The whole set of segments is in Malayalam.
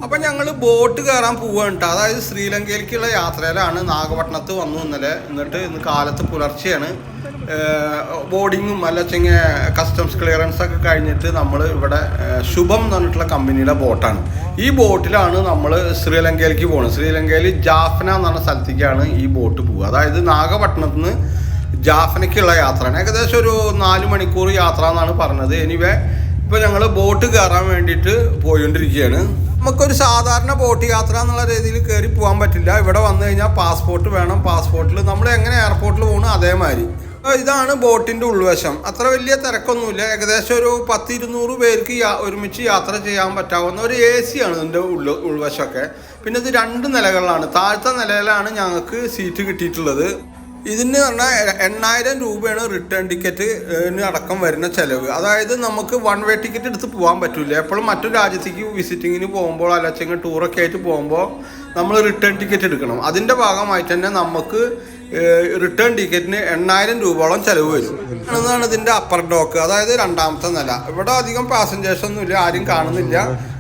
അപ്പം ഞങ്ങൾ ബോട്ട് കയറാൻ പോവുകയാണ് കേട്ടോ. അതായത് ശ്രീലങ്കയിലേക്കുള്ള യാത്രയിലാണ്. നാഗപട്ടണത്ത് വന്നു ഇന്നലെ. എന്നിട്ട് ഇന്ന് കാലത്ത് പുലർച്ചെയാണ് ബോർഡിങ്ങും അല്ലച്ചെങ്കിൽ കസ്റ്റംസ് ക്ലിയറൻസ് ഒക്കെ കഴിഞ്ഞിട്ട് നമ്മൾ ഇവിടെ ശുഭം എന്ന് പറഞ്ഞിട്ടുള്ള കമ്പനിയുടെ ബോട്ടാണ്. ഈ ബോട്ടിലാണ് നമ്മൾ ശ്രീലങ്കയിലേക്ക് പോകുന്നത്. ശ്രീലങ്കയിൽ ജാഫ്ന എന്ന് പറഞ്ഞ സ്ഥലത്തേക്കാണ് ഈ ബോട്ട് പോവുക. അതായത് നാഗപട്ടണത്ത് നിന്ന് ജാഫ്നയ്ക്കുള്ള യാത്രയാണ്. ഏകദേശം ഒരു 4 മണിക്കൂർ യാത്ര എന്നാണ് പറഞ്ഞത്. എനിവേ ഇപ്പോൾ ഞങ്ങൾ ബോട്ട് കയറാൻ വേണ്ടിയിട്ട് പോയിക്കൊണ്ടിരിക്കുകയാണ്. നമുക്കൊരു സാധാരണ ബോട്ട് യാത്ര എന്നുള്ള രീതിയിൽ കയറി പോകാൻ പറ്റില്ല. ഇവിടെ വന്നു കഴിഞ്ഞാൽ പാസ്പോർട്ട് വേണം. പാസ്പോർട്ടിൽ നമ്മൾ എങ്ങനെ എയർപോർട്ടിൽ പോകണം അതേമാതിരി. ഇതാണ് ബോട്ടിൻ്റെ ഉൾവശം. അത്ര വലിയ തിരക്കൊന്നുമില്ല. ഏകദേശം ഒരു 10-200 പേർക്ക് ഒരുമിച്ച് യാത്ര ചെയ്യാൻ പറ്റാവുന്ന ഒരു AC ആണ് ഇതിൻ്റെ ഉൾവശമൊക്കെ. പിന്നെ ഇത് 2 നിലകളിലാണ്. താഴത്തെ നിലയിലാണ് ഞങ്ങൾക്ക് സീറ്റ് കിട്ടിയിട്ടുള്ളത്. ഇതിന് പറഞ്ഞാൽ 8,000 രൂപയാണ് റിട്ടേൺ ടിക്കറ്റിന് അടക്കം വരുന്ന ചിലവ്. അതായത് നമുക്ക് വൺ വേ ടിക്കറ്റ് എടുത്ത് പോകാൻ പറ്റില്ല. എപ്പോഴും മറ്റൊരു രാജ്യത്തേക്ക് വിസിറ്റിങ്ങിന് പോകുമ്പോൾ അല്ലെങ്കിൽ ടൂറൊക്കെ ആയിട്ട് പോകുമ്പോൾ നമ്മൾ റിട്ടേൺ ടിക്കറ്റ് എടുക്കണം. അതിൻ്റെ ഭാഗമായിട്ട് തന്നെ നമുക്ക് റിട്ടേൺ ടിക്കറ്റിന് 8,000 രൂപയോളം ചിലവ് വരും. എന്നാണ് ഇതിൻ്റെ അപ്പർ ഡോക്ക്, അതായത് 2ാമത്തെ നില. ഇവിടെ അധികം പാസഞ്ചേഴ്സ് ഒന്നുമില്ല, ആരും കാണുന്നില്ല.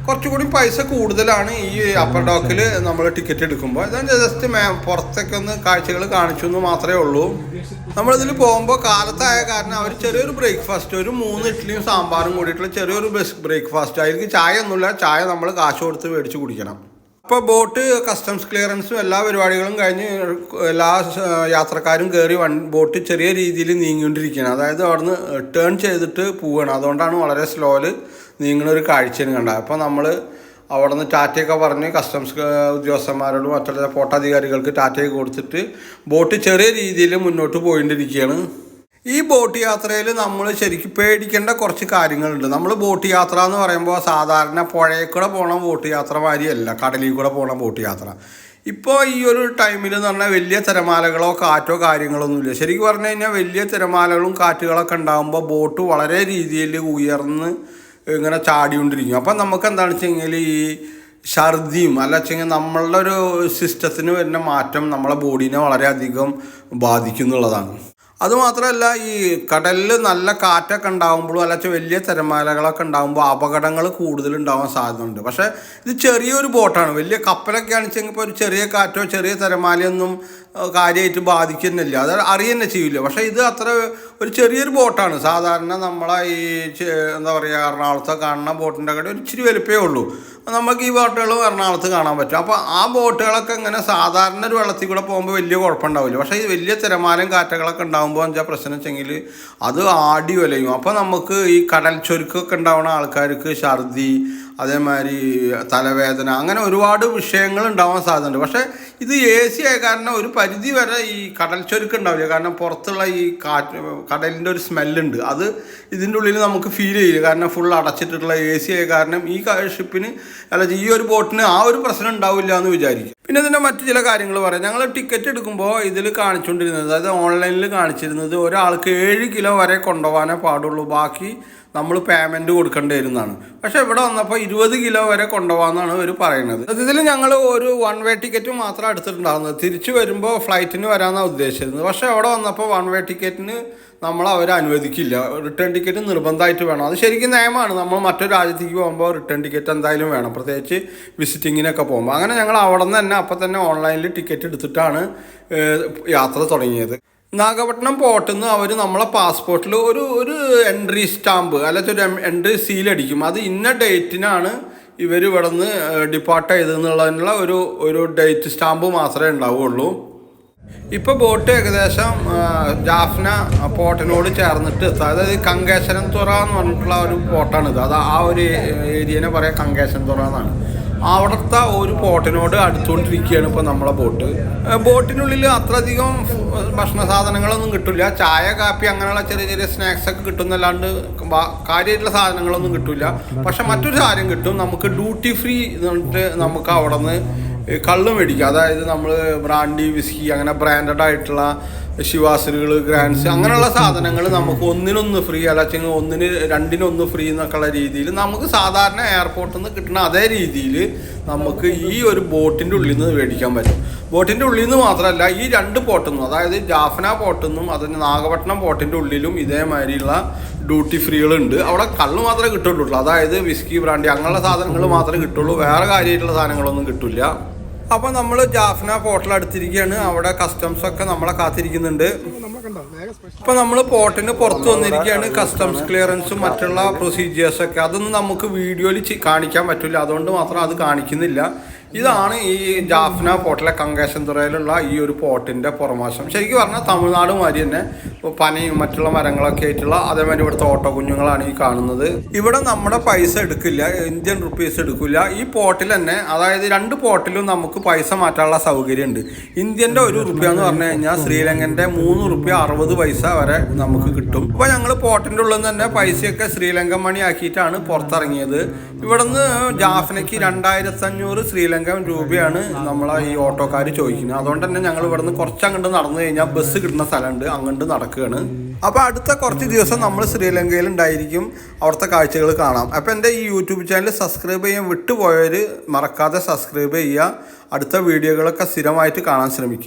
കുറച്ചുകൂടി പൈസ കൂടുതലാണ് ഈ അപ്പർ ഡോക്കിൽ നമ്മൾ ടിക്കറ്റ് എടുക്കുമ്പോൾ. ഇതാ ജസ്റ്റ് പുറത്തൊക്കെ ഒന്ന് കാഴ്ചകൾ കാണിച്ചു എന്ന് മാത്രമേ ഉള്ളൂ. നമ്മളിതിൽ പോകുമ്പോൾ കാലത്തായ കാരണം അവർ ചെറിയൊരു ബ്രേക്ക്ഫാസ്റ്റ്, ഒരു 3 ഇഡ്ഡലിയും സാമ്പാറും കൂടിയിട്ടുള്ള ചെറിയൊരു ബ്രേക്ക്ഫാസ്റ്റ്. അതിലേക്ക് ചായ ഒന്നുമില്ല. ചായ നമ്മൾ കാശ് കൊടുത്ത് മേടിച്ച് കുടിക്കണം. ഇപ്പോൾ ബോട്ട് കസ്റ്റംസ് ക്ലിയറൻസും എല്ലാ പരിപാടികളും കഴിഞ്ഞ് എല്ലാ യാത്രക്കാരും കയറി ബോട്ട് ചെറിയ രീതിയിൽ നീങ്ങിക്കൊണ്ടിരിക്കുകയാണ്. അതായത് അവിടുന്ന് ടേൺ ചെയ്തിട്ട് പോവുകയാണ്. അതുകൊണ്ടാണ് വളരെ സ്ലോയിൽ നീങ്ങുന്ന ഒരു കാഴ്ചയും കണ്ടത്. അപ്പോൾ നമ്മൾ അവിടെ നിന്ന് ടാറ്റയൊക്കെ പറഞ്ഞ് കസ്റ്റംസ് ഉദ്യോഗസ്ഥന്മാരോടും മറ്റുള്ള പോർട്ട് അധികാരികൾക്ക് ടാറ്റയൊക്കെ കൊടുത്തിട്ട് ബോട്ട് ചെറിയ രീതിയിൽ മുന്നോട്ട് പോയിക്കൊണ്ടിരിക്കുകയാണ്. ഈ ബോട്ട് യാത്രയിൽ നമ്മൾ ശരിക്കും പേടിക്കേണ്ട കുറച്ച് കാര്യങ്ങളുണ്ട്. നമ്മൾ ബോട്ട് യാത്ര എന്ന് പറയുമ്പോൾ സാധാരണ പുഴയിൽ കൂടെ പോകണ ബോട്ട് യാത്ര മാതിരിയല്ല കടലിൽ കൂടെ പോകണ ബോട്ട് യാത്ര. ഇപ്പോൾ ഈ ഒരു ടൈമിൽ എന്ന് പറഞ്ഞാൽ വലിയ തിരമാലകളോ കാറ്റോ കാര്യങ്ങളൊന്നുമില്ല. ശരിക്കും പറഞ്ഞു കഴിഞ്ഞാൽ വലിയ തിരമാലകളും കാറ്റുകളൊക്കെ ഉണ്ടാകുമ്പോൾ ബോട്ട് വളരെ രീതിയിൽ ഉയർന്ന് ഇങ്ങനെ ചാടിക്കൊണ്ടിരിക്കും. അപ്പം നമുക്ക് എന്താണെന്ന് വെച്ച് കഴിഞ്ഞാൽ ഈ ഛർദിയും വെച്ചെങ്കിൽ നമ്മളുടെ ഒരു സിസ്റ്റത്തിന് വരുന്ന മാറ്റം നമ്മളെ ബോഡീനെ വളരെയധികം ബാധിക്കുന്നുള്ളതാണ്. അതുമാത്രമല്ല ഈ കടലിൽ നല്ല കാറ്റൊക്കെ ഉണ്ടാകുമ്പോഴും അല്ലെങ്കിൽ വലിയ തിരമാലകളൊക്കെ ഉണ്ടാകുമ്പോൾ അപകടങ്ങൾ കൂടുതലുണ്ടാവാൻ സാധ്യതയുണ്ട്. പക്ഷേ ഇത് ചെറിയൊരു ബോട്ടാണ്. വലിയ കപ്പലൊക്കെ ആണെച്ചെങ്കിൽ ഇപ്പോൾ ഒരു ചെറിയ കാറ്റോ ചെറിയ തിരമാലയൊന്നും കാര്യമായിട്ട് ബാധിക്കുന്നില്ല, അത് അറിയുന്നെ ചെയ്യില്ല. പക്ഷേ ഇത് അത്ര ഒരു ചെറിയൊരു ബോട്ടാണ്. സാധാരണ നമ്മളെ ഈ എന്താ പറയുക എറണാകുളത്ത് കാണുന്ന ബോട്ടിൻ്റെ ഒക്കെ ഒരു ഇച്ചിരി വലുപ്പമേ ഉള്ളൂ. നമുക്ക് ഈ ബോട്ടുകളും എറണാകുളത്ത് കാണാൻ പറ്റും. അപ്പോൾ ആ ബോട്ടുകളൊക്കെ ഇങ്ങനെ സാധാരണ ഒരു വെള്ളത്തിൽ കൂടെ പോകുമ്പോൾ വലിയ കുഴപ്പമുണ്ടാവില്ല. പക്ഷേ ഈ വലിയ തിരമാലയും കാറ്റകളൊക്കെ ഉണ്ടാകുമ്പോൾ എന്താ പ്രശ്നം വെച്ചെങ്കിൽ അത് ആടി വലയും. അപ്പോൾ നമുക്ക് ഈ കടൽ ചൊരുക്കൊക്കെ ഉണ്ടാവുന്ന ആൾക്കാർക്ക് ഛർദി, അതേമാതിരി തലവേദന, അങ്ങനെ ഒരുപാട് വിഷയങ്ങൾ ഉണ്ടാവാൻ സാധ്യതയുണ്ട്. പക്ഷേ ഇത് AC ആയ കാരണം ഒരു പരിധി വരെ ഈ കടൽ ചൊരുക്ക് ഉണ്ടാവില്ല. കാരണം പുറത്തുള്ള ഈ കടലിൻ്റെ ഒരു സ്മെല്ലുണ്ട്, അത് ഇതിൻ്റെ ഉള്ളിൽ നമുക്ക് ഫീൽ ചെയ്യില്ല. കാരണം ഫുൾ അടച്ചിട്ടുള്ള AC ആയ കാരണം ഈ ഷിപ്പിന് ഈ ഒരു ബോട്ടിന് ആ ഒരു പ്രശ്നം ഉണ്ടാവില്ല എന്ന് വിചാരിക്കും. പിന്നെ ഇതിൻ്റെ മറ്റു ചില കാര്യങ്ങൾ പറയാം. ഞങ്ങൾ ടിക്കറ്റ് എടുക്കുമ്പോൾ ഇതിൽ കാണിച്ചുകൊണ്ടിരുന്നത്, അതായത് ഓൺലൈനിൽ കാണിച്ചിരുന്നത് ഒരാൾക്ക് 7 കിലോ വരെ കൊണ്ടുപോകാനേ പാടുള്ളൂ, ബാക്കി നമ്മൾ പേയ്മെൻറ്റ് കൊടുക്കേണ്ടി വരുന്നതാണ്. പക്ഷേ ഇവിടെ വന്നപ്പോൾ 20 കിലോ വരെ കൊണ്ടുപോകാമെന്നാണ് അവർ പറയുന്നത്. ഇതിൽ ഞങ്ങൾ ഒരു വൺ വേ ടിക്കറ്റ് മാത്രം എടുത്തിട്ടുണ്ടാകുന്നത്. തിരിച്ചു വരുമ്പോൾ ഫ്ലൈറ്റിന് വരാമെന്നാണ് ഉദ്ദേശിച്ചിരുന്നത്. പക്ഷേ അവിടെ വന്നപ്പോൾ വൺ വേ ടിക്കറ്റിന് അവർ അനുവദിക്കില്ല. റിട്ടേൺ ടിക്കറ്റ് നിർബന്ധമായിട്ട് വേണം. അത് ശരിക്കും നിയമമാണ്. നമ്മൾ മറ്റൊരു രാജ്യത്തേക്ക് പോകുമ്പോൾ റിട്ടേൺ ടിക്കറ്റ് എന്തായാലും വേണം, പ്രത്യേകിച്ച് വിസിറ്റിങ്ങിനൊക്കെ പോകുമ്പോൾ. അങ്ങനെ ഞങ്ങൾ അവിടെ നിന്ന് തന്നെ അപ്പോൾ തന്നെ ഓൺലൈനിൽ ടിക്കറ്റ് എടുത്തിട്ടാണ് യാത്ര തുടങ്ങിയത്. നാഗപട്ടണം പോർട്ടിൽ നിന്ന് അവർ നമ്മളെ പാസ്പോർട്ടിൽ ഒരു എൻട്രി സ്റ്റാമ്പ് അല്ലെങ്കിൽ ഒരു എൻട്രി സീലടിക്കും. അത് ഇന്ന ഡേറ്റിനാണ് ഇവർ ഇവിടെ നിന്ന് ഡിപ്പാർട്ട് ചെയ്തെന്നുള്ളതിനുള്ള ഒരു ഡേറ്റ് സ്റ്റാമ്പ് മാത്രമേ ഉണ്ടാവുകയുള്ളൂ. ഇപ്പോൾ ബോട്ട് ഏകദേശം ജാഫ്ന പോർട്ടിനോട് ചേർന്നിട്ട് എത്തുക. അതായത് കങ്കേശൻ തുറ എന്ന് പറഞ്ഞിട്ടുള്ള ഒരു പോർട്ടാണിത്. അത് ആ ഒരു ഏരിയനെ പറയാം കങ്കേശൻ തുറ എന്നാണ്. അവിടുത്തെ ഒരു പോർട്ടിനോട് അടുത്തുകൊണ്ടിരിക്കുകയാണ് ഇപ്പോൾ നമ്മളെ ബോട്ടിനുള്ളിൽ അത്രയധികം ഭക്ഷണ സാധനങ്ങളൊന്നും കിട്ടില്ല. ചായ കാപ്പി അങ്ങനെയുള്ള ചെറിയ ചെറിയ സ്നാക്സൊക്കെ കിട്ടുന്നല്ലാണ്ട് കാര്യമായിട്ടുള്ള സാധനങ്ങളൊന്നും കിട്ടില്ല. പക്ഷെ മറ്റൊരു കാര്യം കിട്ടും, നമുക്ക് ഡ്യൂട്ടി ഫ്രീ എന്നിട്ട് നമുക്ക് അവിടെ നിന്ന് കള്ള് മേടിക്കുക. അതായത് നമ്മൾ ബ്രാൻഡി, വിസ്കി, അങ്ങനെ ബ്രാൻഡഡ് ആയിട്ടുള്ള ശിവാസനുകൾ, ഗ്രാൻഡ്സ്, അങ്ങനെയുള്ള സാധനങ്ങൾ നമുക്ക് ഒന്നിനൊന്ന് ഫ്രീ, അല്ലെങ്കിൽ ഒന്നിന് 2-1 ഫ്രീ എന്നൊക്കെയുള്ള രീതിയിൽ നമുക്ക് സാധാരണ എയർപോർട്ടിൽ നിന്ന് കിട്ടുന്ന അതേ രീതിയിൽ നമുക്ക് ഈ ഒരു ബോട്ടിൻ്റെ ഉള്ളിൽ നിന്ന് മേടിക്കാൻ പറ്റും. ബോട്ടിൻ്റെ ഉള്ളിൽ നിന്ന് മാത്രമല്ല, ഈ 2 പോർട്ടിൽ നിന്നും, അതായത് ജാഫ്ന പോർട്ടിൽ നിന്നും അതിന് നാഗപട്ടണം പോർട്ടിൻ്റെ ഉള്ളിലും ഇതേമാതിരിയുള്ള ഡ്യൂട്ടി ഫ്രീകളുണ്ട്. അവിടെ കള്ള് മാത്രമേ കിട്ടുള്ളൂ, അതായത് വിസ്കി ബ്രാൻഡി അങ്ങനെയുള്ള സാധനങ്ങൾ മാത്രമേ കിട്ടുള്ളൂ, വേറെ കാര്യമായിട്ടുള്ള സാധനങ്ങളൊന്നും കിട്ടില്ല. അപ്പോൾ നമ്മൾ ജാഫ്ന പോർട്ടിൽ അടുത്തിരിക്കുകയാണ്. അവിടെ കസ്റ്റംസ് ഒക്കെ നമ്മളെ കാത്തിരിക്കുന്നുണ്ട്. ഇപ്പോൾ നമ്മൾ പോർട്ടിന് പുറത്ത് വന്നിരിക്കുകയാണ്. കസ്റ്റംസ് ക്ലിയറൻസും മറ്റുള്ള പ്രൊസീജിയേഴ്സൊക്കെ അതൊന്നും നമുക്ക് വീഡിയോയിൽ കാണിക്കാൻ പറ്റില്ല, അതുകൊണ്ട് മാത്രം അത് കാണിക്കുന്നില്ല. ഇതാണ് ഈ ജാഫ്ന പോർട്ടിലെ കങ്കേശൻതുറയിലുള്ള ഈ ഒരു പോർട്ടിൻ്റെ പുറമാശം. ശരിക്കും പറഞ്ഞാൽ തമിഴ്നാട് മാതിരി തന്നെ പനയും മറ്റുള്ള മരങ്ങളൊക്കെ ആയിട്ടുള്ള അതേമാതിരി ഇവിടുത്തെ ഓട്ടോ കുഞ്ഞുങ്ങളാണ് ഈ കാണുന്നത്. ഇവിടെ നമ്മുടെ പൈസ എടുക്കില്ല, ഇന്ത്യൻ റുപ്പീസ് എടുക്കില്ല. ഈ പോർട്ടിൽ തന്നെ, അതായത് 2 പോർട്ടിലും നമുക്ക് പൈസ മാറ്റാനുള്ള സൗകര്യമുണ്ട്. ഇന്ത്യൻ്റെ 1 റുപ്യ എന്ന് പറഞ്ഞു കഴിഞ്ഞാൽ ശ്രീലങ്കൻ്റെ 3 റുപ്യ 60 പൈസ വരെ നമുക്ക് കിട്ടും. അപ്പോൾ ഞങ്ങൾ പോർട്ടിൻ്റെ ഉള്ളിൽ തന്നെ പൈസയൊക്കെ ശ്രീലങ്കൻ മണി ആക്കിയിട്ടാണ് പുറത്തിറങ്ങിയത്. ഇവിടുന്ന് ജാഫ്നയ്ക്ക് 2500 ശ്രീലങ്കൻ രൂപയാണ് നമ്മളെ ഈ ഓട്ടോക്കാർ ചോദിക്കുന്നത്. അതുകൊണ്ട് തന്നെ ഞങ്ങൾ ഇവിടുന്ന് കുറച്ചങ്ങോട്ട് നടന്നു കഴിഞ്ഞാൽ ബസ് കിട്ടുന്ന സ്ഥലമുണ്ട്, അങ്ങോട്ട് നടക്കുകയാണ്. അപ്പോൾ അടുത്ത കുറച്ച് ദിവസം നമ്മൾ ശ്രീലങ്കയിൽ ഉണ്ടായിരിക്കും, അവിടുത്തെ കാഴ്ചകൾ കാണാം. അപ്പോൾ എൻ്റെ ഈ യൂട്യൂബ് ചാനൽ സബ്സ്ക്രൈബ് ചെയ്യാൻ വിട്ടുപോയവർ മറക്കാതെ സബ്സ്ക്രൈബ് ചെയ്യുക. അടുത്ത വീഡിയോകളൊക്കെ സ്ഥിരമായിട്ട് കാണാൻ ശ്രമിക്കുക.